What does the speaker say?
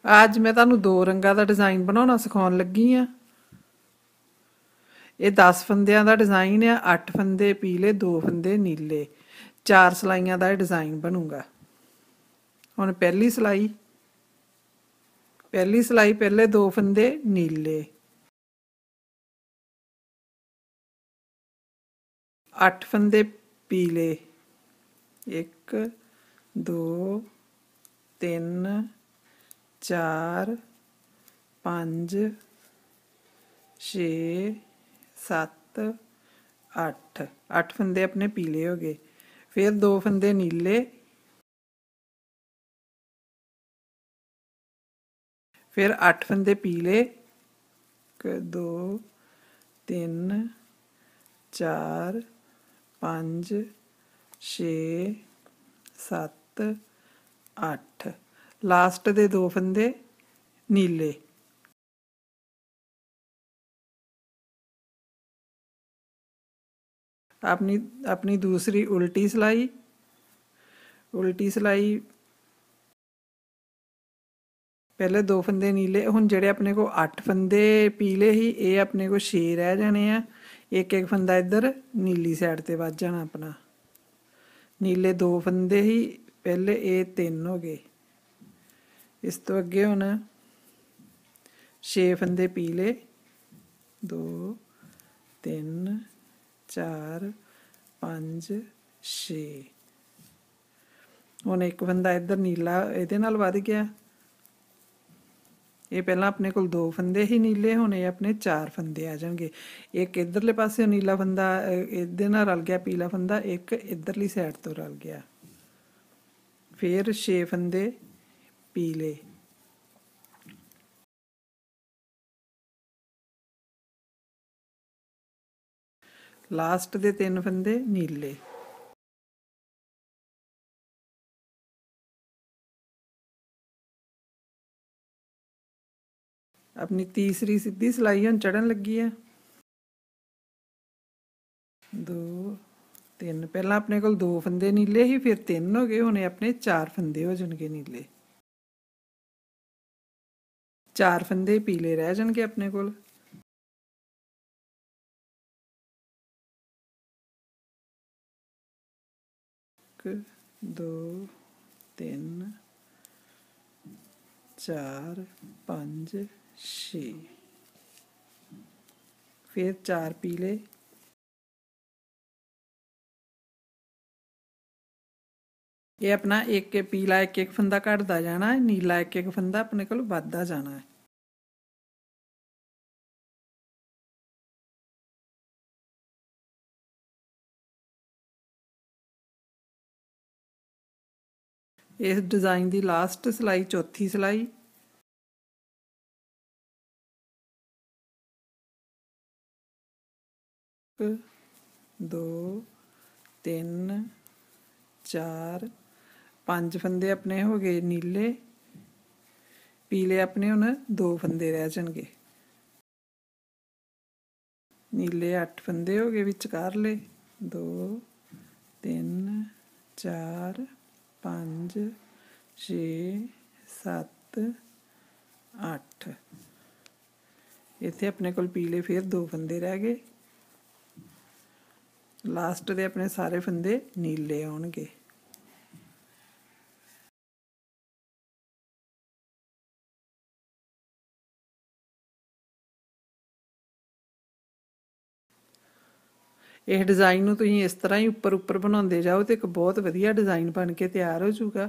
आज मैं तुहानू 2 रंगां दा डिज़ाइन बनाउणा सिखाउण लगी हाँ। ये 10 फंदियां दा डिज़ाइन आ, 8 फंदे पीले 2 फंदे नीले, 4 सिलाइयां दा डिज़ाइन बनूगा। हुण पहली सिलाई पहले 2 फंदे नीले, 8 फंदे पीले, 1 2 3 4 5 6 7 8 8 फंदे अपने पीले हो गए। फिर 2 फंदे नीले, फिर 8 फंदे पीले, 1 2 3 4 5 6 7 8 लास्ट दे 2 फंदे नीले। अपनी अपनी दूसरी उल्टी सिलाई पहले 2 फंदे नीले। हुण जिहड़े अपने को 8 फंदे पीले ही, ये अपने को 6 रह जाने आ। एक एक फंदा इधर नीली साइड ते वज जाना अपना। नीले 2 फंदे ही पहले, ये 3 हो गए। इस तो अगे हुण 6 फंदे पीले, 2 3 4 5 6। हुण एक फंदा इधर नीला इहदे नाल वध गया। ये पहला अपने को 2 फंदे ही नीले, हुण ये अपने 4 फंदे आ जाएंगे। एक इधरले पासे नीला फंदा इहदे नाल रल गया, पीला फंदा एक इधरली साइड तो रल गया। फिर 6 फंदे पीले, लास्ट दे 3 फंदे नीले। अपनी तीसरी सीधी सिलाई हुण चढ़न लगी है। 2 3 पहला अपने को 2 फंदे नीले ही, फिर 3 हो गए। हुण अपने 4 फंदे हो जाएंगे नीले, 4 फंदे पीले रह जाएंगे अपने को। 1 2 3 4 5 6, फिर 4 पीले, ये अपना एक पीला एक एक फंदा घटता जाना है, नीला एक एक फंदा अपने को वधदा जाना है। इस डिज़ाइन की लास्ट सिलाई चौथी सिलाई। दो 3 4 5 फंदे अपने हो गए नीले, पीले अपने हुण 2 फंदे रह जाएंगे। नीले 8 फंदे हो गए विचकारले, 2 3 4 5 6 7 8। इत्थे अपने को पीले फिर 2 फंदे रह गए। लास्ट दे अपने सारे फंदे नीले आउणगे। इस डिज़ाइन नूं तुसीं इस तरह ही उपर उपर बनाउंदे जाओ तो एक बहुत वधिया डिज़ाइन बन के तैयार हो जाऊगा।